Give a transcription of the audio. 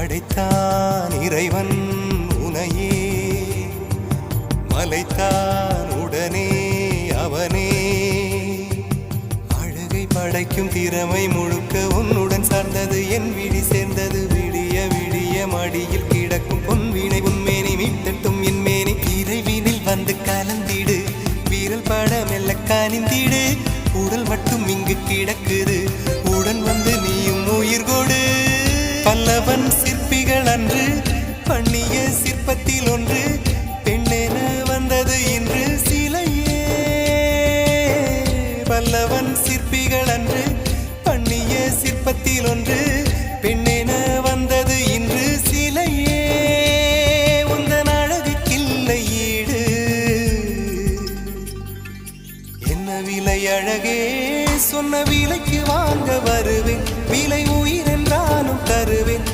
படைத்தான் இறைவன் உனையே, மலைத்தான் உடனே அவனே. அழகை படைக்கும் திறமை முழுக்க உன்னுடன் சார்ந்தது, என் விழி சேர்ந்தது. விடிய விடிய மடியில் கிடக்கும் பொன்வினை உன்மேனி மீட்டட்டும் என் மேனி. இறைவினில் வந்து கலந்திடு, வீரல் பட மெல்ல காணிந்திடு. உடல் மட்டும் இங்கு கிடக்குது, உடன் வந்து நீயும் உயிர் கொடு. பல்லவன் சிற்பிகள் அன்று பண்ணிய சிற்பத்தில் ஒன்று, பெண்ணென வந்தது இன்று சிலையே. பல்லவன் சிற்பிகள் அன்று பண்ணிய சிற்பத்தில் ஒன்று, பெண்ணென வந்தது இன்று சிலையே. உந்தன் அழகுக்கில்லை ஈடு, என்ன விலை அழகே, சொன்ன விலைக்கு வாங்க வருவேன். விலை உயிர் என்றாலும் தருவேன்.